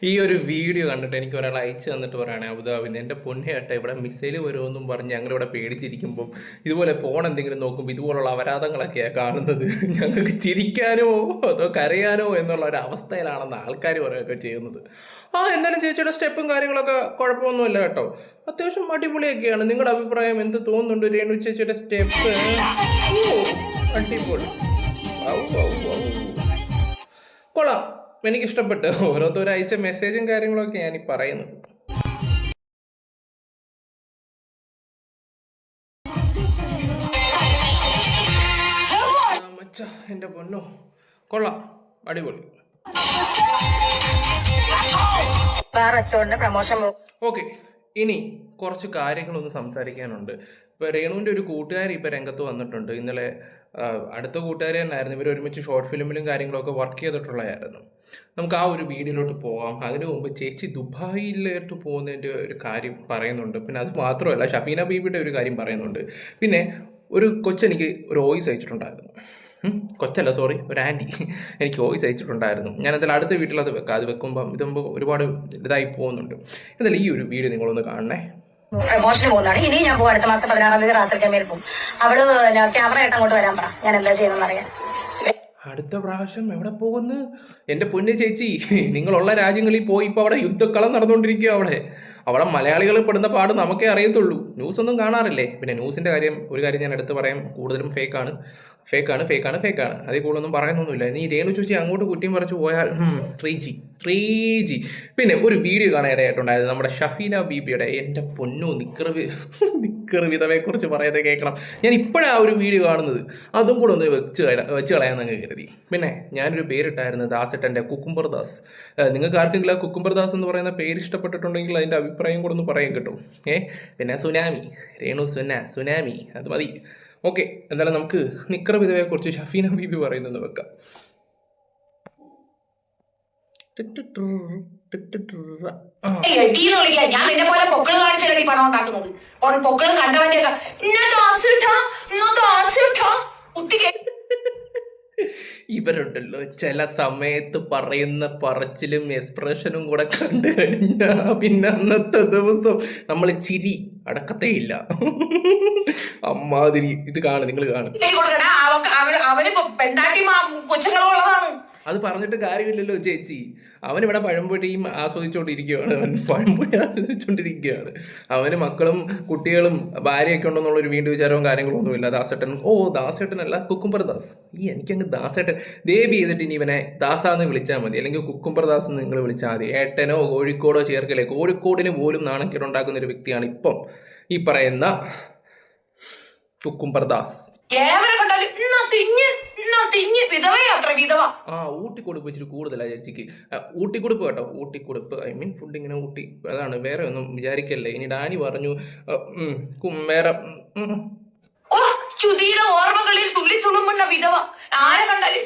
ഈ ഒരു വീഡിയോ കണ്ടിട്ട് എനിക്ക് ഒരാൾ അയച്ചു തന്നിട്ട് പറയുകയാണെ അബുദാബിന്ന് എൻ്റെ പൊന്നേട്ട ഇവിടെ മിസൈൽ വരുമെന്നും പറഞ്ഞ് ഞങ്ങളിവിടെ പേടിച്ചിരിക്കുമ്പം ഇതുപോലെ ഫോൺ എന്തെങ്കിലും നോക്കുമ്പോൾ ഇതുപോലുള്ള അപരാധങ്ങളൊക്കെയാണ് കാണുന്നത്. ഞങ്ങൾക്ക് ചിരിക്കാനോ അതോ കരയാനോ എന്നുള്ള ഒരു അവസ്ഥയിലാണെന്ന് ആൾക്കാർ പറയുകയൊക്കെ ചെയ്യുന്നത്. എന്നാലും ചേച്ചിയുടെ സ്റ്റെപ്പും കാര്യങ്ങളൊക്കെ കുഴപ്പമൊന്നുമില്ല കേട്ടോ, അത്യാവശ്യം അടിപൊളിയൊക്കെയാണ്. നിങ്ങളുടെ അഭിപ്രായം എന്ത് തോന്നുന്നുണ്ട് രേണു ചേച്ചിയുടെ സ്റ്റെപ്പ്? അടിപൊളി, കൊള്ളാം, എനിക്കിഷ്ടപ്പെട്ടു. ഓരോരുത്തർ അയച്ച മെസ്സേജും കാര്യങ്ങളൊക്കെ ഞാൻ ഈ പറയുന്നത്. എന്റെ പൊന്നോ, കൊള്ളാം, അടിപൊളി. ഓക്കെ, ഇനി കുറച്ച് കാര്യങ്ങളൊന്ന് സംസാരിക്കാനുണ്ട്. ഇപ്പൊ രേണുവിന്റെ ഒരു കൂട്ടുകാരി ഇപ്പൊ രംഗത്ത് വന്നിട്ടുണ്ട്. ഇന്നലെ അടുത്ത കൂട്ടുകാരി തന്നെയായിരുന്നു. ഇവർ ഒരുമിച്ച് ഷോർട്ട് ഫിലിമിലും കാര്യങ്ങളൊക്കെ വർക്ക് ചെയ്തിട്ടുള്ളതായിരുന്നു. നമുക്ക് ആ ഒരു വീഡിയോയിലോട്ട് പോകാം. അതിനു മുമ്പ് ചേച്ചി ദുബായിലോട്ട് പോകുന്നതിൻ്റെ ഒരു കാര്യം പറയുന്നുണ്ട്. പിന്നെ അത് മാത്രമല്ല, ഷഫീന ബീബിയുടെ ഒരു കാര്യം പറയുന്നുണ്ട്. പിന്നെ ഒരു കൊച്ചെനിക്ക് ഒരു വോയിസ് അയച്ചിട്ടുണ്ടായിരുന്നു. കൊച്ചല്ല, സോറി, ഒരു ആൻറ്റി എനിക്ക് വോയിസ് അയച്ചിട്ടുണ്ടായിരുന്നു. ഞാൻ എന്തായാലും അടുത്ത വീട്ടിൽ അത് വെക്കാം. അത് വെക്കുമ്പം ഇതാകുമ്പോൾ ഒരുപാട് ഇതായി പോകുന്നുണ്ട്. എന്തായാലും ഈ ഒരു വീഡിയോ നിങ്ങളൊന്ന് കാണണേ. പ്രമോഷന് പോകുന്നതാണ്. ഇനി ഞാൻ പോകും അടുത്ത മാസം 16-ാം തീയതി റാസൽ കമേൽ പോകും. അവള് ക്യാമറ ആയിട്ട് അങ്ങോട്ട് വരാൻ പറ, ഞാൻ എന്താ ചെയ്യുന്നതെന്ന് അറിയാം. അടുത്ത പ്രാവശ്യം എവിടെ പോകുന്നു എൻ്റെ പൊന്നു ചേച്ചി? നിങ്ങളുള്ള രാജ്യങ്ങളിൽ പോയി ഇപ്പോൾ അവിടെ യുദ്ധക്കളം നടന്നുകൊണ്ടിരിക്കുക. അവിടെ മലയാളികൾ പെടുന്ന പാട് നമുക്കേ അറിയത്തുള്ളൂ. ന്യൂസ് ഒന്നും കാണാറില്ലേ? പിന്നെ ന്യൂസിൻ്റെ കാര്യം ഒരു കാര്യം ഞാൻ എടുത്ത് പറയാം, കൂടുതലും ഫേക്കാണ്. അതിൽ കൂടുതലൊന്നും പറയുന്നൊന്നുമില്ല. ഇനി രേണു ചേച്ചി അങ്ങോട്ട് കുറ്റിയും പറിച്ചു പോയാൽ 3G. പിന്നെ ഒരു വീഡിയോ കാണാൻ ഇടയായിട്ടുണ്ടായത് നമ്മുടെ ഷഫീന ബീബിയുടെ. എൻ്റെ പൊന്നു, നിക്കറ് വിധവയെക്കുറിച്ച് പറയുന്നത് കേൾക്കണം. ഞാൻ ഇപ്പോഴാണ് ആ ഒരു വീഡിയോ കാണുന്നത്. അതും കൂടെ ഒന്ന് വെച്ച് കളയാമെന്നങ്ങ് കരുതി. പിന്നെ ഞാനൊരു പേരിട്ടായിരുന്നു, ദാസേട്ടൻ്റെ കുക്കുംബർ ദാസ്. നിങ്ങൾക്ക് ആർക്കെങ്കിലും ആ കുക്കുംബർ ദാസ് എന്ന് പറയുന്ന പേര് ഇഷ്ടപ്പെട്ടിട്ടുണ്ടെങ്കിൽ അതിൻ്റെ അഭിപ്രായം കൂടെ ഒന്ന് പറയാൻ കിട്ടും. പിന്നെ സുനാമി, രേണു സുനാമി, അത് മതി. ഓക്കെ, എന്തായാലും നമുക്ക് നിക്കറ വിധവയെക്കുറിച്ച് ഷഫീന ബീബി പറയുന്നത് വെക്കാം. ഞാൻ നിന്നെ പോലെ പൊക്കള് കാണിച്ചല്ലേ പണം ഉണ്ടാക്കുന്നത്. പൊക്കള് കണ്ടവന്റെ ഇവരുണ്ടല്ലോ ചില സമയത്ത് പറയുന്ന പറച്ചിലും എക്സ്പ്രഷനും കൂടെ കണ്ടു കഴിഞ്ഞാ പിന്നെ അന്നത്തെ ദിവസം നമ്മൾ ചിരി അടക്കത്തേയില്ല. അമ്മാതിരി ഇത് കാണും, നിങ്ങൾ കാണും. അത് പറഞ്ഞിട്ട് കാര്യമില്ലല്ലോ ചേച്ചി. അവനിവിടെ പഴംപൊരിയും ആസ്വദിച്ചുകൊണ്ടിരിക്കുകയാണ്. അവന് മക്കളും കുട്ടികളും ഭാര്യയൊക്കെ ഉണ്ടെന്നുള്ളൊരു വീണ്ടും വിചാരവും കാര്യങ്ങളും ഒന്നുമില്ല. ദാസേട്ടനല്ല, കുക്കുംബർ ദാസ്. എനിക്കങ്ങ് ദാസേട്ടൻ ദേവി ചെയ്തിട്ട് ഇനി ഇവനെ ദാസാന്ന് വിളിച്ചാൽ മതി, അല്ലെങ്കിൽ കുക്കുംബർ ദാസ് എന്ന് നിങ്ങൾ വിളിച്ചാൽ മതി. ഏട്ടനോ കോഴിക്കോടോ ചേർക്കലേ, കോഴിക്കോടിന് പോലും നാണക്കേടുണ്ടാക്കുന്ന ഒരു വ്യക്തിയാണ് ഇപ്പം ഈ പറയുന്ന കുക്കുംബർ ദാസ്. ഊട്ടിക്കൊടുപ്പ് ഇച്ചിരി കൂടുതലാണ് ചേച്ചിക്ക്. ഊട്ടിക്കൊടുപ്പ് കേട്ടോ, ഊട്ടിക്കൊടുപ്പ്, ഐ മീൻ ഫുഡ് ഇങ്ങനെ ഊട്ടി, അതാണ്. വേറെ ഒന്നും വിചാരിക്കല്ലേ. ഇനി ഡാനി പറഞ്ഞു വേറെ ചുതിയുടെ ഓർമ്മകളിൽ തുള്ളി തുളുമ്പുന്ന വിധവ. ആരെ കണ്ടാലും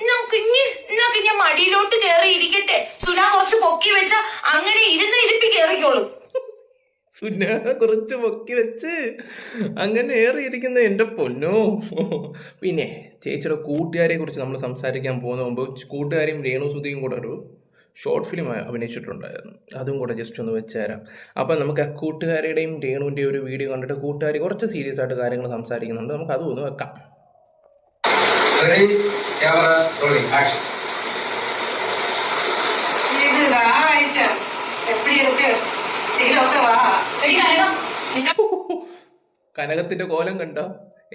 മടിയിലോട്ട് കയറി ഇരിക്കട്ടെ, സുന കുറച്ച് പൊക്കി വെച്ച അങ്ങനെ ഇരുപ്പി കയറിക്കോളും. കുറച്ച് പൊക്കി വെച്ച് അങ്ങനെ ഏറിയിരിക്കുന്ന എൻ്റെ പൊന്നോ. പിന്നെ ചേച്ചിയുടെ കൂട്ടുകാരെ കുറിച്ച് നമ്മൾ സംസാരിക്കാൻ പോകുന്ന മുമ്പ് കൂട്ടുകാരിയും രേണു സുധിയും കൂടെ ഒരു ഷോർട്ട് ഫിലിം അഭിനയിച്ചിട്ടുണ്ടായിരുന്നു. അതും കൂടെ ജസ്റ്റ് ഒന്ന് വെച്ചുതരാം. അപ്പം നമുക്ക് ആ കൂട്ടുകാരുടെയും രേണുവിൻ്റെയും ഒരു വീഡിയോ കണ്ടിട്ട് കൂട്ടുകാർ കുറച്ച് സീരിയസ് ആയിട്ട് കാര്യങ്ങൾ സംസാരിക്കുന്നുണ്ട്. നമുക്ക് അതും ഒന്ന് വെക്കാം. കനകത്തിന്റെ കോലം കണ്ടോ?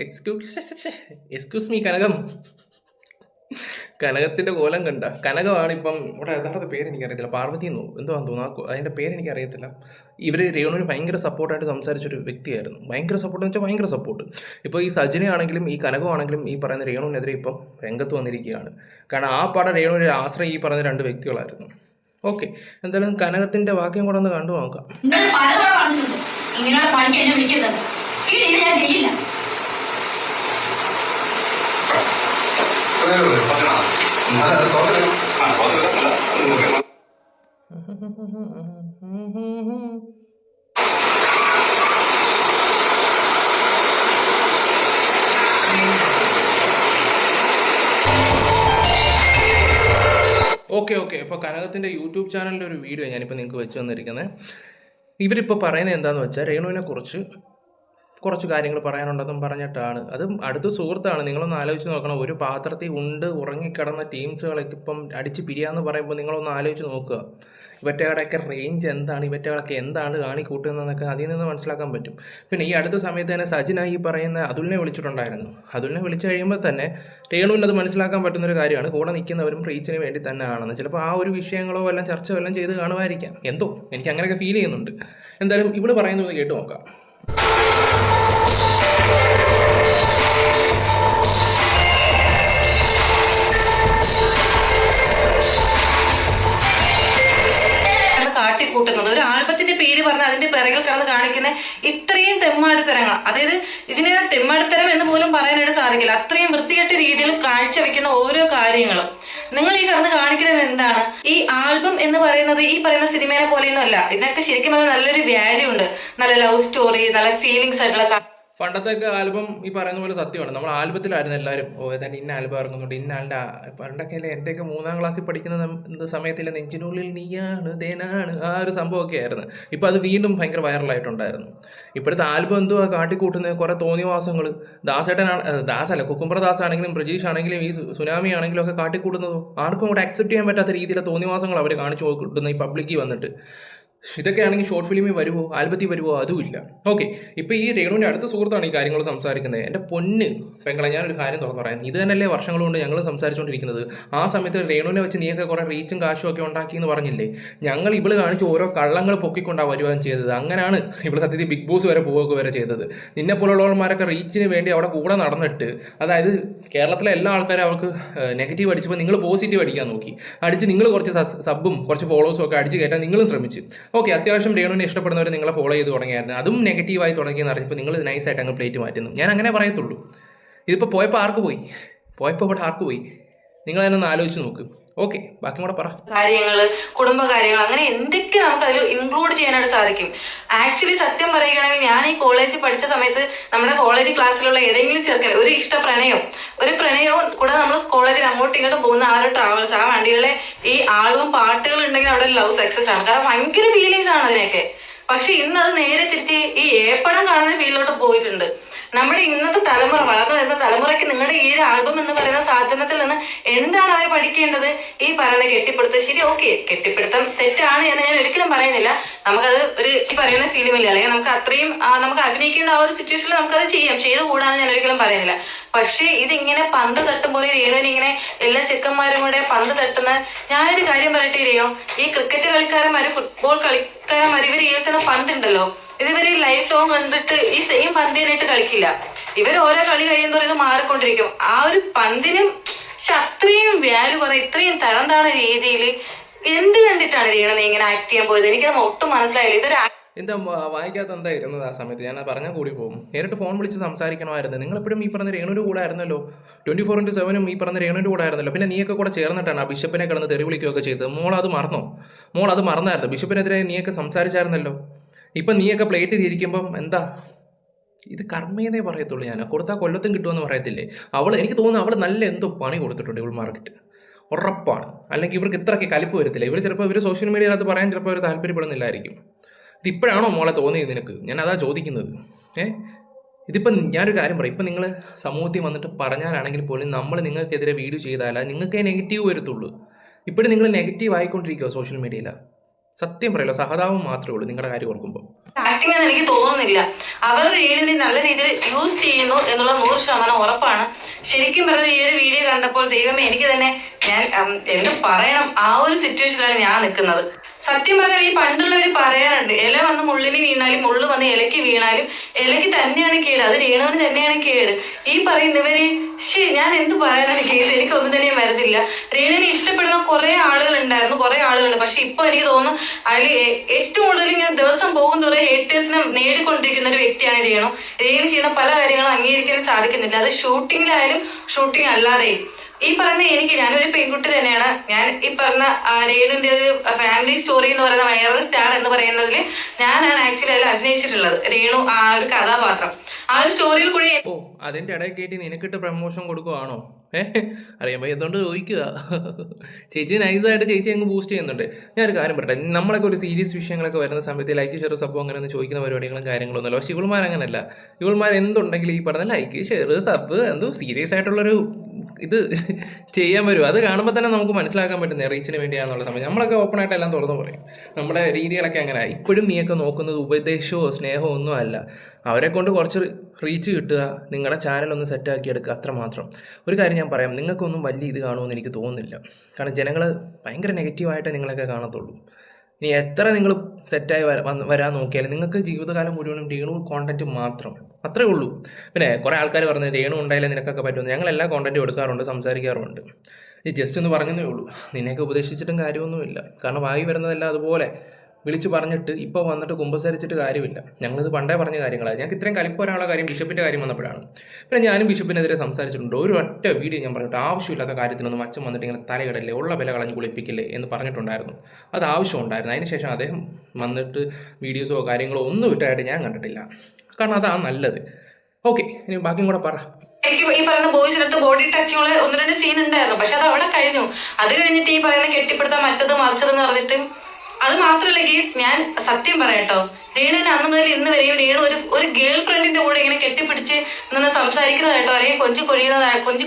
എക്സ്ക്യൂസ് മീ കനകം. കനകത്തിന്റെ കോലം കണ്ട. കനകമാണ് ഇപ്പം ഇവിടെ യഥാർത്ഥ പേര് എനിക്കറിയത്തില്ല, പാർവതി എന്നോ എന്താന്ന് തോന്നുന്നു, അതിൻ്റെ പേരെനിക്കറിയത്തില്ല. ഇവർ രേണുവിന് ഭയങ്കര സപ്പോർട്ടായിട്ട് സംസാരിച്ചൊരു വ്യക്തിയായിരുന്നു. ഭയങ്കര സപ്പോർട്ട് എന്ന് വെച്ചാൽ ഭയങ്കര സപ്പോർട്ട്. ഇപ്പോൾ ഈ സജിനയാണെങ്കിലും ഈ കനകമാണെങ്കിലും ഈ പറയുന്ന രേണുവിനെതിരെ ഇപ്പം രംഗത്ത് വന്നിരിക്കുകയാണ്. കാരണം ആ പടം രേണുവിൻ്റെ ആശ്രയം ഈ പറഞ്ഞ രണ്ട് വ്യക്തികളായിരുന്നു. ഓക്കെ, എന്തായാലും കനകത്തിന്റെ വാക്യം കൂടെ ഒന്ന് കണ്ടു നോക്കാം. Okay okay. ഇപ്പോൾ കനകത്തിൻ്റെ യൂട്യൂബ് ചാനലിൻ്റെ ഒരു വീഡിയോ ഞാനിപ്പോൾ നിങ്ങൾക്ക് വെച്ച് തന്നിരിക്കുന്നത്. ഇവരിപ്പോൾ പറയുന്നത് എന്താണെന്ന് വെച്ചാൽ രേണുവിനെ കുറിച്ച് കുറച്ച് കാര്യങ്ങൾ പറയാനുണ്ടെന്നും പറഞ്ഞിട്ടാണ്. അതും അടുത്ത സുഹൃത്താണ്. നിങ്ങളൊന്ന് ആലോചിച്ച് നോക്കണം. ഒരു പാത്രത്തിൽ ഉറങ്ങിക്കിടന്ന ടീംസുകളൊക്കെ ഇപ്പം അടിച്ച് പിരിയാന്ന് പറയുമ്പോൾ നിങ്ങളൊന്ന് ആലോചിച്ച് നോക്കുക. ഇവറ്റകളുടെയൊക്കെ റേഞ്ച് എന്താണ്, ഇവറ്റകളൊക്കെ എന്താണ് കാണിക്കൂട്ടുന്നതെന്നൊക്കെ അതിൽ നിന്ന് മനസ്സിലാക്കാൻ പറ്റും. പിന്നെ ഈ അടുത്ത സമയത്ത് തന്നെ സജിന ഈ പറയുന്ന അതുലിനെ വിളിച്ചിട്ടുണ്ടായിരുന്നു. അതുലിനെ വിളിച്ചു കഴിയുമ്പോൾ തന്നെ രേണുവിന് അത് മനസ്സിലാക്കാൻ പറ്റുന്നൊരു കാര്യമാണ്. കൂടെ നിൽക്കുന്നവരും റീച്ചിന് വേണ്ടി തന്നെ ആണെന്ന്. ചിലപ്പോൾ ആ ഒരു വിഷയങ്ങളോ എല്ലാം ചർച്ച എല്ലാം ചെയ്ത് കാണുമായിരിക്കാം. എന്തോ എനിക്ക് അങ്ങനെയൊക്കെ ഫീൽ ചെയ്യുന്നുണ്ട്. എന്തായാലും ഇവിടെ പറയുന്നത് കേട്ട് നോക്കാം. കാട്ടിക്കൂട്ടുന്നത് ഒരു ആൽബത്തിന്റെ പേര് പറഞ്ഞ് അതിന്റെ പിറകിൽ കിടന്ന് കാണിക്കുന്ന ഇത്രയും തെമ്മാടിത്തരങ്ങൾ, അതായത് ഇതിനെ തെമ്മാടിത്തരം എന്ന് പോലും പറയാനായിട്ട് സാധിക്കില്ല. അത്രയും വൃത്തികെട്ട രീതിയിൽ കാഴ്ചവെക്കുന്ന ഓരോ കാര്യങ്ങളും നിങ്ങൾ ഈ കിടന്ന് കാണിക്കുന്നത് എന്താണ്? ഈ ആൽബം എന്ന് പറയുന്നത് ഈ പറയുന്ന സിനിമയെ പോലെയൊന്നും അല്ല. ഇതിനൊക്കെ ശരിക്കും നല്ലൊരു വാല്യൂ ഉണ്ട്. നല്ല ലവ് സ്റ്റോറി, നല്ല ഫീലിങ്സ് ആയിട്ടുള്ള പണ്ടത്തെയൊക്കെ ആൽബം ഈ പറയുന്ന പോലെ സത്യമാണ്. നമ്മൾ ആൽബത്തിലായിരുന്നു എല്ലാവരും. ഏതാണ്ട് ഇന്ന ആൽബം ഇറങ്ങുന്നുണ്ട്, ഇന്ന ആളുടെ പണ്ടൊക്കെ അല്ലേ എൻ്റെയൊക്കെ 3ാം ക്ലാസ്സിൽ പഠിക്കുന്ന സമയത്തില്ല നെഞ്ചിനുള്ളിൽ നീയാണ് തേനാണ് ആ ഒരു സംഭവമൊക്കെ ആയിരുന്നു. ഇപ്പോൾ അത് വീണ്ടും ഭയങ്കര വൈറലായിട്ടുണ്ടായിരുന്നു. ഇപ്പോഴത്തെ ആൽബം എന്തുവാ കാട്ടിക്കൂട്ടുന്നത്? കുറേ തോന്നിവാസങ്ങൾ. ദാസല്ല കുക്കുംബർ ആണെങ്കിലും പ്രജീഷ് ആണെങ്കിലും ഈ സുനാമി ആണെങ്കിലും ഒക്കെ കാട്ടിക്കൂട്ടുന്നതോ ആർക്കും കൂടെ അക്സെപ്റ്റ് ചെയ്യാൻ പറ്റാത്ത രീതിയിലെ തോന്നിവാസങ്ങൾ അവർ കാണിച്ചു കൂട്ടുന്ന ഈ പബ്ലിക്കിൽ വന്നിട്ട്. ഇതൊക്കെ ആണെങ്കിൽ ഷോർട്ട് ഫിലിമിൽ വരുമോ, ആൽബത്തിൽ വരുമോ? അതുമില്ല. ഓക്കെ, ഇപ്പോൾ ഈ രേണുവിൻ്റെ അടുത്ത സുഹൃത്താണ് ഈ കാര്യങ്ങൾ സംസാരിക്കുന്നത്. എൻ്റെ പൊന്ന് പെങ്ങളെ, ഞാനൊരു കാര്യം തുറന്ന് പറയാൻ, ഇത് തന്നെയല്ലേ വർഷങ്ങൾ കൊണ്ട് ഞങ്ങൾ സംസാരിച്ചുകൊണ്ടിരിക്കുന്നത്. ആ സമയത്ത് രേണുവിനെ വെച്ച് നീയൊക്കെ കുറേ റീച്ചും കാശും ഒക്കെ ഉണ്ടാക്കി എന്ന് പറഞ്ഞില്ലേ? ഞങ്ങൾ ഇവള് കാണിച്ച് ഓരോ കള്ളങ്ങൾ പൊക്കിക്കൊണ്ടാണ് വരുവാൻ ചെയ്തത്. അങ്ങനെയാണ് ഇവള് സത്യത്തിൽ ബിഗ് ബോസ് വരെ പോവുക വരെ ചെയ്തത്. നിന്നെ പോലുള്ളവന്മാരൊക്കെ റീച്ചിന് വേണ്ടി അവിടെ കൂടെ നടന്നിട്ട്, അതായത് കേരളത്തിലെ എല്ലാ ആൾക്കാരും അവർക്ക് നെഗറ്റീവ് അടിച്ചപ്പോൾ നിങ്ങൾ പോസിറ്റീവ് അടിക്കാൻ നോക്കി. അടിച്ച് നിങ്ങൾ കുറച്ച് സബും കുറച്ച് ഫോളോവേഴ്സും ഒക്കെ അടിച്ച് കയറ്റാൻ നിങ്ങളും ശ്രമിച്ചു. ഓക്കെ, അത്യാവശ്യം രേണുവിനെ ഇഷ്ടപ്പെടുന്നവർ നിങ്ങളെ ഫോളോ ചെയ്ത് തുടങ്ങിയായിരുന്നു. അതും നെഗറ്റീവായി തുടങ്ങിയെന്ന് അറിഞ്ഞപ്പോൾ നിങ്ങൾ നൈസായിട്ട് അങ്ങ് പ്ലേറ്റ് മാറ്റുന്നു. ഞാൻ അങ്ങനെ പറയത്തുള്ളൂ. ഇതിപ്പോൾ പോയപ്പോൾ ആർക്ക് പോയി? ഇവിടെ ആർക്ക് പോയി? നിങ്ങൾ തന്നെ ഒന്ന് ആലോചിച്ച് നോക്ക്. ഓക്കെ, ബാക്കി കൂടെ പറ. കാര്യങ്ങള്, കുടുംബകാര്യങ്ങൾ, അങ്ങനെ എന്തൊക്കെ നമുക്ക് അതിൽ ഇൻക്ലൂഡ് ചെയ്യാനായിട്ട് സാധിക്കും. ആക്ച്വലി സത്യം പറയുകയാണെങ്കിൽ ഞാൻ ഈ കോളേജിൽ പഠിച്ച സമയത്ത് നമ്മുടെ കോളേജ് ക്ലാസ്സിലുള്ള ഏതെങ്കിലും ചെറുക്കൻ ഒരു പ്രണയവും കൂടെ നമ്മൾ കോളേജിൽ അങ്ങോട്ടും ഇങ്ങോട്ടും പോകുന്ന ആ ഒരു ട്രാവൽസ്, ആ വണ്ടികളിലെ ഈ ആളും പാട്ടുകൾ ഉണ്ടെങ്കിൽ അവിടെ ലവ് സക്സസ് ആണ്. കാരണം ഭയങ്കര ഫീലിങ്സ് ആണ് അതിനൊക്കെ. പക്ഷെ ഇന്ന് അത് നേരെ തിരിച്ച് ഈ ഏപ്പണം കാണുന്ന ഫീലിലോട്ട് പോയിട്ടുണ്ട്. നമ്മുടെ ഇന്നത്തെ തലമുറ, വളർന്നു വരുന്ന തലമുറയ്ക്ക് നിങ്ങളുടെ ഈ ഒരു ആൽബം എന്ന് പറയുന്ന സാധനത്തിൽ നിന്ന് എന്താണ് അവർ പഠിക്കേണ്ടത്? ഈ പറയുന്ന കെട്ടിപ്പിടുത്തം. ശരി, ഓക്കെ, കെട്ടിപ്പിടുത്തം തെറ്റാണ് എന്ന് ഞാൻ ഒരിക്കലും പറയുന്നില്ല. നമുക്കത് ഒരു ഈ പറയുന്ന ഫീലിമില്ല, അല്ലെങ്കിൽ നമുക്ക് അത്രയും നമുക്ക് അഭിനയിക്കേണ്ട ആ ഒരു സിറ്റുവേഷനിൽ നമുക്കത് ചെയ്തു കൂടാന്ന് ഞാൻ ഒരിക്കലും പറയുന്നില്ല. പക്ഷേ ഇതിങ്ങനെ പന്ത് തട്ടും പോലെ രേണുവിന് ഇങ്ങനെ എല്ലാ ചെക്കന്മാരും കൂടെ പന്ത് തട്ടുന്ന, ഞാനൊരു കാര്യം പറയട്ടെ രേണു, ഈ ക്രിക്കറ്റ് കളിക്കാരന്മാര്, ഫുട്ബോൾ കളിക്കാരന്മാർ, ഇവർ യൂസ് ചെയ്യുന്ന പന്തുണ്ടല്ലോ, ഇതിവര് ലൈഫ് ലോങ് കണ്ടിട്ട് ഈ സെയിം പന്തിനായിട്ട് കളിക്കില്ല. ഇവർ ഓരോ കളി കഴിയുമ്പോൾ ഇത് മാറിക്കൊണ്ടിരിക്കും. ആ ഒരു പന്തിനും അത്രയും വാല്യൂ കുറേ, ഇത്രയും തരം താണ രീതിയിൽ എന്ത് കണ്ടിട്ടാണ് രേണു ഇങ്ങനെ ആക്ട് ചെയ്യാൻ പോയത്? എനിക്കത് ഒട്ടും മനസ്സിലായില്ല. ഇതൊരു എന്താ വായിക്കാത്ത എന്താ ഇരുന്നത് ആ സമയത്ത്? ഞാൻ പറഞ്ഞാൽ കൂടി പോകും. നേരിട്ട് ഫോൺ വിളിച്ച് സംസാരിക്കണമായിരുന്നു. നിങ്ങളെപ്പോഴും ഈ പറഞ്ഞ രേണുവിൻ്റെ കൂടെ ആയിരുന്നല്ലോ. 24/7 ഈ പറഞ്ഞ രേണുവിൻ്റെ കൂടെ ആയിരുന്നല്ലോ. പിന്നെ നീയൊക്കെ കൂടെ ചേർന്നിട്ടാണ് ആ ബിഷപ്പിനെ കിടന്ന് തെറി വിളിക്കുകയൊക്കെ ചെയ്തത്. മോൾ അത് മറന്നായിരുന്നു. ബിഷപ്പിനെതിരെ നീയൊക്കെ സംസാരിച്ചായിരുന്നല്ലോ. ഇപ്പം നീയൊക്കെ പ്ലേറ്റ് തിരിക്കുമ്പം എന്താ ഇത് കർമ്മയെന്നേ പറയത്തുള്ളൂ. ഞാൻ കൊടുത്താൽ കൊല്ലത്തും കിട്ടുമെന്ന് പറയത്തില്ലേ? എനിക്ക് തോന്നുന്നു അവൾ നല്ല എന്തോ പണി കൊടുത്തിട്ടുണ്ട് ഇവൾ മാർക്കറ്റ്, ഉറപ്പാണ്. അല്ലെങ്കിൽ ഇവർക്ക് ഇത്രയ്ക്ക് കലിപ്പ് വരത്തില്ല. ഇവർ സോഷ്യൽ മീഡിയയിലകത്ത് പറയാൻ ചിലപ്പോൾ അവർ താല്പര്യപ്പെടുന്നില്ലായിരിക്കും. ഇതിപ്പോഴാണോ മോളെ തോന്നിയത് നിനക്ക്? ഞാൻ അതാ ചോദിക്കുന്നത്. ഇതിപ്പം ഞാനൊരു കാര്യം പറയും, ഇപ്പം നിങ്ങൾ സമൂഹത്തിൽ വന്നിട്ട് പറഞ്ഞാലാണെങ്കിൽ പോലും നമ്മൾ നിങ്ങൾക്കെതിരെ വീഡിയോ ചെയ്താലേ നിങ്ങൾക്ക് നെഗറ്റീവ് വരത്തുള്ളൂ. ഇപ്പോഴും നിങ്ങൾ നെഗറ്റീവ് ആയിക്കൊണ്ടിരിക്കുമോ സോഷ്യൽ മീഡിയയിലാണ്? സത്യം പറയല്ലോ, സഹതാപം മാത്രമേ ഉള്ളൂ നിങ്ങളുടെ കാര്യം ഓർക്കുമ്പോൾ. ആക്ടിങ് എന്ന് എനിക്ക് തോന്നുന്നില്ല. അവർ റീലിനെ നല്ല രീതിയിൽ യൂസ് ചെയ്യുന്നു എന്നുള്ള 100% ഉറപ്പാണ്. ശരിക്കും പറഞ്ഞ ഈ ഒരു വീഡിയോ കണ്ടപ്പോൾ ദൈവമേ, എനിക്ക് തന്നെ ഞാൻ എന്ത് പറയണം, ആ ഒരു സിറ്റുവേഷനിലാണ് ഞാൻ നിൽക്കുന്നത്. സത്യം പറഞ്ഞാൽ ഈ പണ്ടുള്ളവർ പറയാറുണ്ട്, ഇല വന്ന് മുള്ളിന് വീണാലും മുള്ളു വന്ന് ഇലയ്ക്ക് വീണാലും ഇലയ്ക്ക് തന്നെയാണ് കേട്, അത് രേണുവിന് തന്നെയാണ് കേട്. ഈ പറയുന്നവര് ഞാൻ എന്ത് പറയാനാണ് കേസ്? എനിക്കൊന്നും തന്നെ വരുന്നില്ല. രേണുവിനെ ഇഷ്ടപ്പെടുന്ന കുറെ ആളുകളുണ്ട്. പക്ഷെ ഇപ്പൊ എനിക്ക് തോന്നുന്നു അതിൽ ഏറ്റവും കൂടുതൽ ഇങ്ങനെ ദിവസം പോകുന്നതോടെ ഹേറ്റേഴ്സിനെ നേടിക്കൊണ്ടിരിക്കുന്ന ഒരു വ്യക്തിയാണ് രേണു. രേണു ചെയ്യുന്ന പല കാര്യങ്ങളും അംഗീകരിക്കാൻ സാധിക്കുന്നില്ല. അത് ഷൂട്ടിങ്ങിലായാലും ഷൂട്ടിംഗ് അല്ലാതെയും. ഈ പറഞ്ഞ ഞാനൊരു പെൺകുട്ടി തന്നെയാണ്. ഞാൻ ഈ പറഞ്ഞ രേണുവിന്റെ ഒരു ഫാമിലി സ്റ്റോറി എന്ന് പറയുന്ന വൈറൽ സ്റ്റാർ എന്ന് പറയുന്നതിൽ ഞാനാണ് ആക്ച്വലി അതിൽ അഭിനയിച്ചിട്ടുള്ളത്. രേണു ആ ഒരു കഥാപാത്രം, ആ ഒരു സ്റ്റോറിയിൽ കൂടി. അതിന്റെ ഇടയിൽ കയറ്റി നിനക്കിട്ട് പ്രമോഷൻ കൊടുക്കുവാണോ? അറിയാൻ പോയി എന്തുകൊണ്ട് ചോദിക്കുക. ചേച്ചി നൈസായിട്ട് ചേച്ചി അങ്ങ് ബൂസ്റ്റ് ചെയ്യുന്നുണ്ട്. ഞാനൊരു കാര്യം പറയട്ടെ, നമ്മളൊക്കെ ഒരു സീരിയസ് വിഷയങ്ങളൊക്കെ വരുന്ന സമയത്ത് ലൈക്ക് ഷെയർ സബ് അങ്ങനെ ഒന്ന് ചോദിക്കുന്ന പരിപാടികളും കാര്യങ്ങളൊന്നുമല്ല. പക്ഷേ ഇവൾമാർ അങ്ങനെയല്ല. ഇവൾമാർ എന്തുണ്ടെങ്കിലും ഈ പറഞ്ഞ ലൈക്ക് ഷെയർ സബ് എന്തോ സീരിയസ് ആയിട്ടുള്ളൊരു ഇത് ചെയ്യാൻ വരും. അത് കാണുമ്പോൾ തന്നെ നമുക്ക് മനസ്സിലാക്കാൻ പറ്റുന്നത് റീച്ചിന് വേണ്ടിയാണെന്നുള്ള സമയം. നമ്മളൊക്കെ ഓപ്പണായിട്ട് എല്ലാം തുറന്നു പറയും. നമ്മുടെ രീതികളൊക്കെ അങ്ങനെ. ഇപ്പോഴും നീയൊക്കെ നോക്കുന്നത് ഉപദേശമോ സ്നേഹമോ ഒന്നും അല്ല. അവരെ കൊണ്ട് കുറച്ച് റീച്ച് കിട്ടുക, നിങ്ങളുടെ ചാനലൊന്ന് സെറ്റാക്കി എടുക്കുക, അത്രമാത്രം. ഒരു കാര്യം ഞാൻ പറയാം, നിങ്ങൾക്കൊന്നും വലിയ ഇത് കാണുമെന്ന് എനിക്ക് തോന്നുന്നില്ല. കാരണം ജനങ്ങൾ ഭയങ്കര നെഗറ്റീവായിട്ടേ നിങ്ങളൊക്കെ കാണത്തുള്ളൂ. ഇനി എത്ര നിങ്ങൾ സെറ്റായി വരാൻ നോക്കിയാലും നിങ്ങൾക്ക് ജീവിതകാലം മുഴുവനും രേണു കോണ്ടന്റ് മാത്രം, അത്രേ ഉള്ളൂ. പിന്നെ കുറേ ആൾക്കാർ പറഞ്ഞു രേണു ഉണ്ടായാലേ നിനക്കൊക്കെ പറ്റുമെന്ന്. ഞങ്ങൾ എല്ലാ കോണ്ടന്റും എടുക്കാറുണ്ട്, സംസാരിക്കാറുണ്ട്. ഈ ജസ്റ്റ് ഒന്ന് പറഞ്ഞതേ ഉള്ളൂ. നിന്നെയൊക്കെ ഉപദേശിച്ചിട്ടും കാര്യമൊന്നുമില്ല. കാരണം വായി വരുന്നതെല്ലാം അതുപോലെ വിളിച്ച് പറഞ്ഞിട്ട് ഇപ്പോൾ വന്നിട്ട് കുമ്പസരിച്ചിട്ട് കാര്യമില്ല. ഞങ്ങളിത് പണ്ടേ പറഞ്ഞ കാര്യങ്ങളാണ്. ഞങ്ങൾക്ക് ഇത്രയും കലിപ്പ് വരാനുള്ള കാര്യം ബിഷപ്പിൻ്റെ കാര്യം വന്നപ്പോഴാണ്. പിന്നെ ഞാനും ബിഷപ്പിനെതിരെ സംസാരിച്ചിട്ടുണ്ട്. ഒരു ഒറ്റ വീഡിയോ ഞാൻ പറഞ്ഞിട്ട് ആവശ്യമില്ലാത്ത കാര്യത്തിനൊന്നും അച്ഛൻ വന്നിട്ട് ഇങ്ങനെ തലയിടല്ലേ, ഉള്ള വില കളഞ്ഞ് കുളിപ്പിക്കില്ലേ എന്ന് പറഞ്ഞിട്ടുണ്ടായിരുന്നു. അത് ആവശ്യമുണ്ടായിരുന്നു. അതിനുശേഷം അദ്ദേഹം വന്നിട്ട് വീഡിയോസോ കാര്യങ്ങളോ ഒന്നും ഇട്ടായിട്ട് ഞാൻ കണ്ടിട്ടില്ല. കാരണം അതാണ് നല്ലത്. ഓക്കെ, ഇനി ബാക്കിയും കൂടെ പറ. എനിക്ക് ഈ പറയുന്ന ബോയ്സിനടുത്ത് ബോഡി ടച്ചുകൾ 1-2 സീൻ ഉണ്ടായിരുന്നു. പക്ഷെ അത് അവിടെ കഴിഞ്ഞു. അത് കഴിഞ്ഞിട്ട് ഈ പറയുന്ന കെട്ടിപ്പിടുത്താൻ മറ്റത് മറിച്ചതെന്ന് പറഞ്ഞിട്ട് അത് മാത്രമല്ല ഗീസ്, ഞാൻ സത്യം പറയാട്ടോ, രേണുവിന് അന്ന് മുതൽ ഇന്ന് വരെയും രേണു ഒരു ഗേൾ ഫ്രണ്ടിന്റെ കൂടെ ഇങ്ങനെ കെട്ടിപ്പിടിച്ച് നിന്ന് സംസാരിക്കുന്നതായിട്ടോ അല്ലെങ്കിൽ കൊഞ്ചി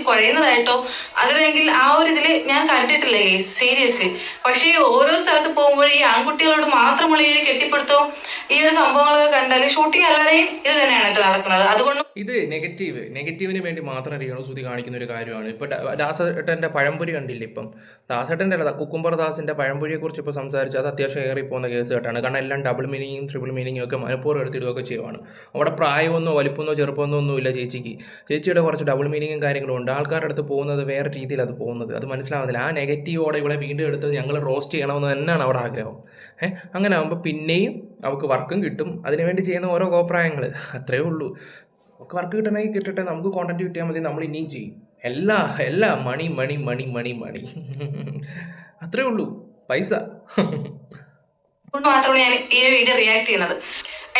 കുഴയുന്നതായിട്ടോ അതിലെങ്കിൽ ആ ഒരു ഇതിൽ ഞാൻ കണ്ടിട്ടില്ല ഗീസ്, സീരിയസ്ലി. പക്ഷേ ഓരോ സ്ഥലത്ത് പോകുമ്പോൾ ഈ ആൺകുട്ടികളോട് മാത്രമുള്ള ഈ കെട്ടിപ്പിടുത്തവും ഈ ഒരു സംഭവങ്ങളൊക്കെ കണ്ടാൽ ഷൂട്ടിംഗ് അല്ലാതെയും ഇത് തന്നെയാണ് കേട്ടോ നടക്കുന്നത്. അതുകൊണ്ട് ഇത് നെഗറ്റീവിന് വേണ്ടി മാത്രം രേണുസുതി കാണിക്കുന്ന ഒരു കാര്യമാണ്. ഇപ്പോൾ ദാസേട്ടൻ്റെ പഴംപൊരി കണ്ടില്ലേ? ഇപ്പം ദാസേട്ടൻ്റെ അല്ല, കുക്കുംബർ ദാസിൻ്റെ പഴംപൊരിയെ കുറിച്ച് ഇപ്പോൾ സംസാരിച്ച് അത് അത്യാവശ്യം ഏറി പോകുന്ന കേസ് കേട്ടാണ്. കാരണം എല്ലാം ഡബിൾ മീനിങ്ങും ട്രിപ്പിൾ മീനിങ്ങും ഒക്കെ മനഃപൂർവ്വം എടുത്തിടുകയൊക്കെ ചെയ്യുവാണ്. അവിടെ പ്രായമൊന്നോ വലിപ്പമൊന്നോ ചെറുപ്പമൊന്നോ ഒന്നുമില്ല ചേച്ചിക്ക്. ചേച്ചിയുടെ കുറച്ച് ഡബിൾ മീനിങ്ങും കാര്യങ്ങളും ഉണ്ട്. ആൾക്കാരുടെ അടുത്ത് പോകുന്നത് വേറെ രീതിയിൽ അത് പോകുന്നത്, അത് മനസ്സിലാവുന്നില്ല. ആ നെഗറ്റീവോടെ ഇവിടെ വീണ്ടും എടുത്ത് ഞങ്ങൾ റോസ്റ്റ് ചെയ്യണമെന്ന് തന്നെയാണ് അവിടെ ആഗ്രഹം. അങ്ങനെ ആകുമ്പോൾ പിന്നെയും അവർക്ക് വർക്കും കിട്ടും. അതിനുവേണ്ടി ചെയ്യുന്ന ഓരോ കോപ്രായങ്ങൾ, അത്രയേ ഉള്ളൂ. നമുക്ക് വർക്ക് കിട്ടണമെങ്കിൽ കിട്ടട്ടെ, നമുക്ക് കോണ്ടന്റ് കിട്ടിയാൽ മതി, നമ്മൾ ഇനിയും ചെയ്യും. എല്ലാം മണി മണി മണി മണി മണി അത്രേ ഉള്ളൂ, പൈസ. മാത്രമാണ് ഞാൻ ഈ ഒരു വീഡിയോ റിയാക്ട് ചെയ്യുന്നത്.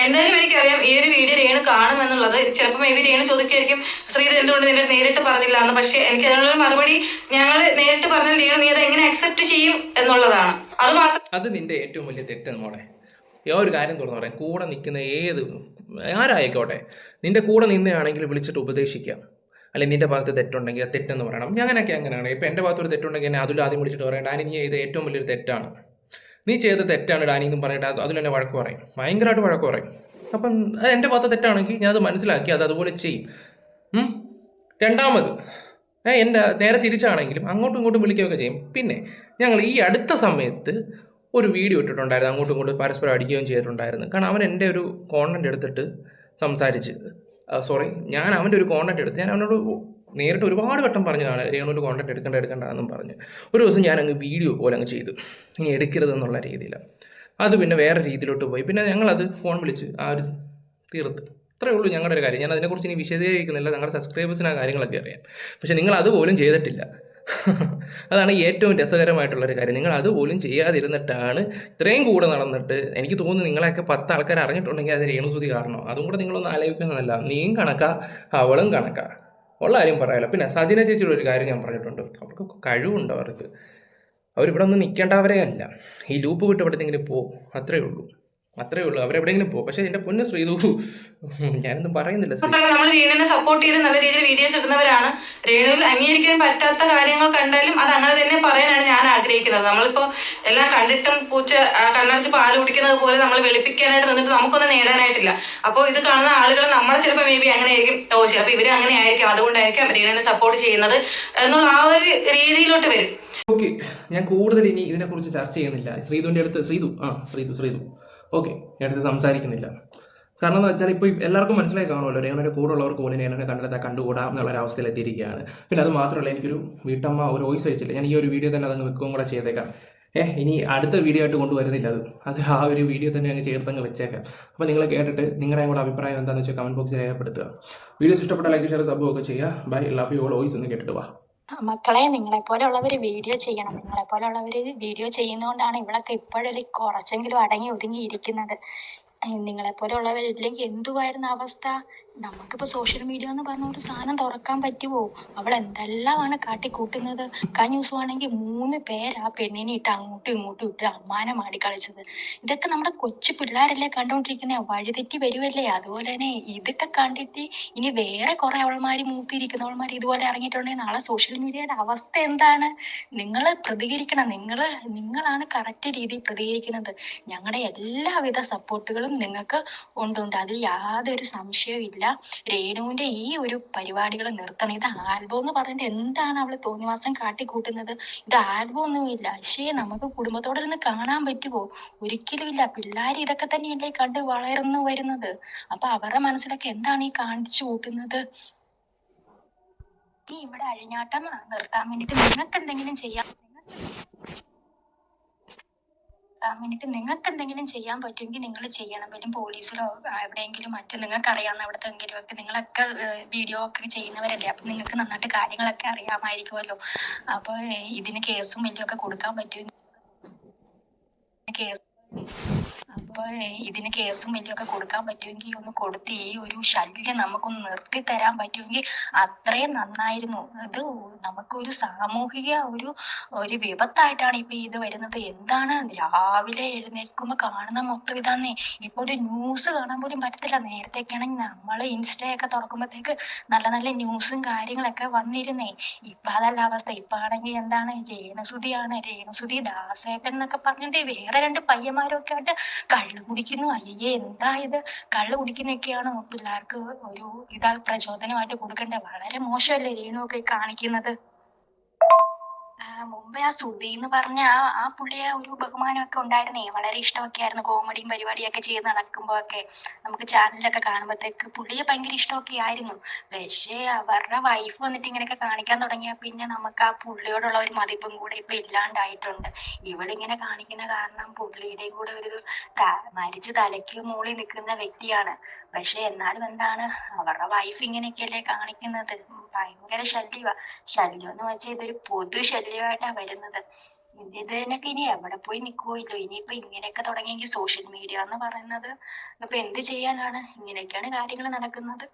എന്തായാലും എനിക്കറിയാം ഈ ഒരു വീഡിയോ രേണു കാണുമെന്നുള്ളത്. ചിലപ്പോൾ മേ ബി രേണു ചോദിക്കായിരിക്കും ശ്രീധർ എന്തുകൊണ്ട് നിന്റെ നേരിട്ട് പറഞ്ഞില്ല എന്ന്. പക്ഷെ എനിക്ക് അതിനുള്ള മറുപടി, ഞങ്ങൾ നേരിട്ട് പറഞ്ഞാൽ രേണു നീ അത് എങ്ങനെ അക്സെപ്റ്റ് ചെയ്യും എന്നുള്ളതാണ്. അത് മാത്രം. അത് നിന്റെ ഏറ്റവും വലിയ തെറ്റെന്ന് മോളെ. ഒരു കാര്യം തുറന്നു പറയാം, കൂടെ നിൽക്കുന്ന ആരായിക്കോട്ടെ, നിന്റെ കൂടെ നിന്നയാണെങ്കിൽ വിളിച്ചിട്ട് ഉപദേശിക്കാം. അല്ലെങ്കിൽ നിന്റെ ഭാഗത്ത് തെറ്റുണ്ടെങ്കിൽ അത് തെറ്റെന്ന് പറയണം. ഞാനൊക്കെ അങ്ങനെയാണ്. ഇപ്പം എൻ്റെ ഭാഗത്തൊരു തെറ്റുണ്ടെങ്കിൽ എന്നെ അതിൽ ആദ്യം വിളിച്ചിട്ട് പറയാം, ഡാനി നീ ചെയ്ത് ഏറ്റവും വലിയൊരു തെറ്റാണ്, നീ ചെയ്ത തെറ്റാണ് ഡാനി എന്നും പറഞ്ഞിട്ട് അതിൽ എന്നെ വഴക്ക് പറയും, ഭയങ്കരമായിട്ട് വഴക്ക് പറയും. അപ്പം അത് എൻ്റെ ഭാഗത്ത് തെറ്റാണെങ്കിൽ ഞാൻ അത് മനസ്സിലാക്കി അത് അതുപോലെ ചെയ്യും. രണ്ടാമത് എൻ്റെ നേരെ തിരിച്ചാണെങ്കിലും അങ്ങോട്ടും ഇങ്ങോട്ടും വിളിക്കുകയൊക്കെ ചെയ്യും. പിന്നെ ഞങ്ങൾ ഈ അടുത്ത സമയത്ത് ഒരു വീഡിയോ ഇട്ടിട്ടുണ്ടായിരുന്നു, അങ്ങോട്ടും ഇങ്ങോട്ടും പരസ്പരം അടിക്കുകയും ചെയ്തിട്ടുണ്ടായിരുന്നു. കാരണം അവൻ എൻ്റെ ഒരു കോണ്ടന്റ് എടുത്തിട്ട് സംസാരിച്ച്, ഞാൻ അവൻ്റെ ഒരു കോണ്ടന്റ് എടുത്ത് ഞാൻ അവനോട് നേരിട്ട് ഒരുപാട് വട്ടം പറഞ്ഞതാണ് രേണുവിൻ്റെ കോണ്ടന്റ് എടുക്കണ്ട എന്നും പറഞ്ഞ്. ഒരു ദിവസം ഞാൻ അങ്ങ് വീഡിയോ പോലെ അങ്ങ് ചെയ്തു, ഇനി എടുക്കരുതെന്നുള്ള രീതിയിൽ. അത് പിന്നെ വേറെ രീതിയിലോട്ട് പോയി. പിന്നെ ഞങ്ങളത് ഫോൺ വിളിച്ച് ആ ഒരു തീർത്ത്. അത്രേ ഉള്ളൂ ഞങ്ങളുടെ ഒരു കാര്യം. ഞാൻ അതിനെക്കുറിച്ച് ഇനി വിശദീകരിക്കുന്നില്ല, ഞങ്ങളുടെ സബ്സ്ക്രൈബേഴ്സിന് ആ കാര്യങ്ങളൊക്കെ അറിയാം. പക്ഷേ നിങ്ങൾ അതുപോലും ചെയ്തിട്ടില്ല. അതാണ് ഏറ്റവും രസകരമായിട്ടുള്ളൊരു കാര്യം. നിങ്ങൾ അതുപോലും ചെയ്യാതിരുന്നിട്ടാണ് ഇത്രയും കൂടെ നടന്നിട്ട്. എനിക്ക് തോന്നുന്നു നിങ്ങളെയൊക്കെ 10 ആൾക്കാർ അറിഞ്ഞിട്ടുണ്ടെങ്കിൽ അത് രേണുസുതി കാരണോ. അതും കൂടെ നിങ്ങളൊന്ന് ആലോചിക്കുന്നതല്ല. നീയും കണക്കാ, അവളും കണക്കാ, ഉള്ള കാര്യം പറയാമല്ലോ. പിന്നെ സജിന ചേച്ചിയുടെ ഒരു കാര്യം ഞാൻ പറഞ്ഞിട്ടുണ്ട്, അവർക്ക് കഴിവുണ്ട്. അവരിവിടെ ഒന്നും നിൽക്കേണ്ടവരേ അല്ല. ഈ ലൂപ്പ് വിട്ട് എവിടെയെങ്കിലും പോകും, അത്രേ ഉള്ളൂ. അവരെവിടെയെങ്കിലും പോകും. പക്ഷെ എൻ്റെ പൊന്ന് ശ്രീതു, ഞാനൊന്നും പറയുന്നില്ല. നമ്മൾ രേണുവിനെ സപ്പോർട്ട് ചെയ്ത് നല്ല രീതിയിൽ വീഡിയോസ് ഇടുന്നവരാണ്. രേണുവിൽ അംഗീകരിക്കാൻ പറ്റാത്ത കാര്യങ്ങൾ കണ്ടാലും അത് അങ്ങനെ തന്നെ പറയാനാണ് ഞാൻ ആഗ്രഹിക്കുന്നത്. നമ്മളിപ്പോ എല്ലാം കണ്ടിട്ടും പൂച്ച കണ്ണടച്ച് പാല് കുടിക്കുന്നത് പോലെ നമ്മൾ വെളുപ്പിക്കാനായിട്ട് നിന്നിട്ട് നമുക്കൊന്നും നേടാനായിട്ടില്ല. അപ്പോൾ ഇത് കാണുന്ന ആളുകൾ നമ്മളെ ചിലപ്പോൾ മേ ബി അങ്ങനെ ആയിരിക്കും, ചിലപ്പോൾ ഇവര് അങ്ങനെ ആയിരിക്കും, അതുകൊണ്ടായിരിക്കും രേണുവിനെ സപ്പോർട്ട് ചെയ്യുന്നത് എന്നുള്ള ആ ഒരു രീതിയിലോട്ട് വരും. ഓക്കെ, ഞാൻ കൂടുതൽ ഇനി ഇതിനെക്കുറിച്ച് ചർച്ച ചെയ്യുന്നില്ല. ശ്രീതുവിൻ്റെ അടുത്ത് ശ്രീതു ഓക്കെ, ഞാൻ അടുത്ത് സംസാരിക്കുന്നില്ല. കാരണം എന്ന് വെച്ചാൽ ഇപ്പോൾ എല്ലാവർക്കും മനസ്സിലായി കാണുമല്ലോ, രേണുവിൻ്റെ കൂടെ ഉള്ളവർക്ക് പോലും രേണുവിനെ കണ്ടുകൂടാം എന്നുള്ളൊരവസ്ഥയിൽ എത്തിയിരിക്കുകയാണ്. പിന്നെ അത് മാത്രമല്ല, എനിക്കൊരു വീട്ടമ്മ ഒരു വോയിസ് അയച്ചില്ല. ഞാൻ ഈ ഒരു വീഡിയോ തന്നെ അതങ്ങ് വെക്കുകയും കൂടെ ചെയ്തേക്കാം. ഇനി അടുത്ത വീഡിയോ ആയിട്ട് കൊണ്ടുവരുന്നില്ല. അത് ആ ഒരു വീഡിയോ തന്നെ അങ്ങ് ചേർത്തങ്ങ് വെച്ചേക്കാം. അപ്പോൾ നിങ്ങൾ കേട്ടിട്ട് നിങ്ങളുടെ കൂടെ അഭിപ്രായം എന്താണെന്ന് വെച്ചാൽ കമൻറ്റ് ബോക്സിൽ രേഖപ്പെടുത്തുക. വീഡിയോസ് ഇഷ്ടപ്പെട്ട ലൈക്ക് ഷെയർ സബ് ഒക്കെ ചെയ്യുക. Bye, love you all. Voice ഒന്ന് കേട്ടിട്ട് വാ. മക്കളെ, നിങ്ങളെപ്പോലെയുള്ളവർ വീഡിയോ ചെയ്യണം. നിങ്ങളെപ്പോലെയുള്ളവർ വീഡിയോ ചെയ്യുന്നതുകൊണ്ടാണ് ഇവളൊക്കെ ഇപ്പോഴല്ലേ കുറച്ചെങ്കിലും അടങ്ങി ഒതുങ്ങിയിരിക്കുന്നത്. നിങ്ങളെപ്പോലെയുള്ളവരില്ലെങ്കിൽ എന്തുവായിരുന്നു അവസ്ഥ? നമുക്കിപ്പോ സോഷ്യൽ മീഡിയ എന്ന് പറഞ്ഞ ഒരു സാധനം തുറക്കാൻ പറ്റുമോ? അവൾ എന്തെല്ലാമാണ് കാട്ടിക്കൂട്ടുന്നത്. കഴിഞ്ഞ ദിവസമാണെങ്കിൽ 3 പേര് ആ പെണ്ണിനെ ഇട്ട് അങ്ങോട്ടും ഇങ്ങോട്ടും ഇട്ട് അമ്മാനം ആടി കളിച്ചത്. ഇതൊക്കെ നമ്മുടെ കൊച്ചു പിള്ളേരല്ലേ കണ്ടോണ്ടിരിക്കുന്നേ, വഴിതെറ്റി വരുവല്ലേ. അതുപോലെ തന്നെ ഇതൊക്കെ കണ്ടിട്ട് ഇനി വേറെ കുറെ അവൾമാര് മൂത്തിരിക്കുന്നവൾമാർ ഇതുപോലെ ഇറങ്ങിയിട്ടുണ്ടെങ്കിൽ നാളെ സോഷ്യൽ മീഡിയയുടെ അവസ്ഥ എന്താണ്? നിങ്ങൾ പ്രതികരിക്കണം. നിങ്ങളാണ് കറക്റ്റ് രീതിയിൽ പ്രതികരിക്കുന്നത്. ഞങ്ങളുടെ എല്ലാവിധ സപ്പോർട്ടുകളും നിങ്ങൾക്ക് ഉണ്ട്. അതിൽ യാതൊരു സംശയവും ഇല്ല. രേണുവിന്റെ ഈ ഒരു പരിപാടികൾ നിർത്തണം. ഇത് ആൽബം എന്ന് പറഞ്ഞിട്ട് എന്താണ് അവള് തോന്നിവാസം കാട്ടിക്കൂട്ടുന്നത്? ഇത് ആൽബം ഒന്നുമില്ല. പക്ഷേ നമുക്ക് കുടുംബത്തോടെ ഇരുന്ന് കാണാൻ പറ്റുമോ? ഒരിക്കലും ഇല്ല. പിള്ളേർ ഇതൊക്കെ തന്നെയല്ലേ കണ്ട് വളർന്നു വരുന്നത്. അപ്പൊ അവരുടെ മനസ്സിലൊക്കെ എന്താണ് ഈ കാണിച്ചു കൂട്ടുന്നത്? ഈ ഇവിടെ അഴിഞ്ഞാട്ടം നിർത്താൻ വേണ്ടിട്ട് നിങ്ങൾക്ക് എന്തെങ്കിലും ചെയ്യാൻ ചെയ്യാൻ പറ്റുമെങ്കിൽ നിങ്ങൾ ചെയ്യണം. വല്ല പോലീസിലോ എവിടെയെങ്കിലും മറ്റു നിങ്ങൾക്ക് അറിയാവുന്ന എവിടത്തെങ്കിലും ഒക്കെ നിങ്ങളൊക്കെ വീഡിയോ ഒക്കെ ചെയ്യുന്നവരല്ലേ. അപ്പൊ നിങ്ങൾക്ക് നന്നായിട്ട് കാര്യങ്ങളൊക്കെ അറിയാമായിരിക്കുമല്ലോ. അപ്പൊ ഇതിന് കേസും വലിയൊക്കെ കൊടുക്കാൻ പറ്റുമെങ്കിൽ ഒന്ന് കൊടുത്ത് ഈ ഒരു ശല്യം നമുക്കൊന്ന് നിർത്തി തരാൻ പറ്റുമെങ്കിൽ അത്രയും നന്നായിരുന്നു. ഇത് നമുക്കൊരു സാമൂഹിക ഒരു വിപത്തായിട്ടാണ് ഇപ്പൊ ഇത് വരുന്നത്. എന്താണ് രാവിലെ എഴുന്നേൽക്കുമ്പോ കാണുന്ന മൊത്തം ഇതാന്നേ. ഇപ്പൊ ഒരു ന്യൂസ് കാണാൻ പോലും പറ്റത്തില്ല. നേരത്തേക്കാണെങ്കിൽ നമ്മള് ഇൻസ്റ്റയൊക്കെ തുറക്കുമ്പോഴത്തേക്ക് നല്ല നല്ല ന്യൂസും കാര്യങ്ങളൊക്കെ വന്നിരുന്നേ. ഇപ്പൊ അതല്ല അവസ്ഥ. ഇപ്പൊ ആണെങ്കിൽ എന്താണ് രേണുസുതി ദാസേട്ടൻ എന്നൊക്കെ പറഞ്ഞിട്ട് വേറെ 2 പയ്യന്മാരൊക്കെ ആയിട്ട് കള്ളു കുടിക്കുന്നു. അയ്യേ, എന്താ ഇത്? കള്ളു കുടിക്കുന്നൊക്കെയാണോ പിള്ളേർക്ക് ഒരു പ്രചോദനമായിട്ട് കൊടുക്കണ്ടേ? വളരെ മോശമല്ലേ രേണു ഒക്കെ കാണിക്കുന്നത്. മുമ്പേ ആ സുധി എന്ന് പറഞ്ഞ ആ പുള്ളിയെ ഒരു ബഹുമാനമൊക്കെ ഉണ്ടായിരുന്നേ. വളരെ ഇഷ്ടമൊക്കെ ആയിരുന്നു. കോമഡിയും പരിപാടിയൊക്കെ ചെയ്ത് നടക്കുമ്പോ ഒക്കെ നമുക്ക് ചാനലിലൊക്കെ കാണുമ്പോഴത്തേക്ക് പുള്ളിയെ ഭയങ്കര ഇഷ്ടമൊക്കെ ആയിരുന്നു. പക്ഷേ അവരുടെ വൈഫ് വന്നിട്ട് ഇങ്ങനെയൊക്കെ കാണിക്കാൻ തുടങ്ങിയ പിന്നെ നമുക്ക് ആ പുള്ളിയോടുള്ള ഒരു മതിപ്പും കൂടെ ഇപ്പൊ ഇല്ലാണ്ടായിട്ടുണ്ട്. ഇവളിങ്ങനെ കാണിക്കുന്ന കാരണം പുള്ളിയുടെ കൂടെ ഒരു മരിച്ച് തലയ്ക്ക് മുകളിൽ നിൽക്കുന്ന വ്യക്തിയാണ്. പക്ഷെ എന്നാലും എന്താണ്, അവരുടെ വൈഫ് ഇങ്ങനെയൊക്കെയല്ലേ കാണിക്കുന്നത്. ഭയങ്കര ശല്യം എന്ന് വെച്ചാൽ ഇതൊരു പൊതു ശല്യമായിട്ടാ വരുന്നത്. ഇതിനൊക്കെ ഇനി എവിടെ പോയി നിൽക്കുമല്ലോ. ഇനിയിപ്പോ ഇങ്ങനെയൊക്കെ തുടങ്ങിയെങ്കിൽ സോഷ്യൽ മീഡിയ എന്ന് പറയുന്നത് ഇപ്പൊ എന്ത് ചെയ്യാനാണ്? ഇങ്ങനെയൊക്കെയാണ് കാര്യങ്ങൾ നടക്കുന്നത്.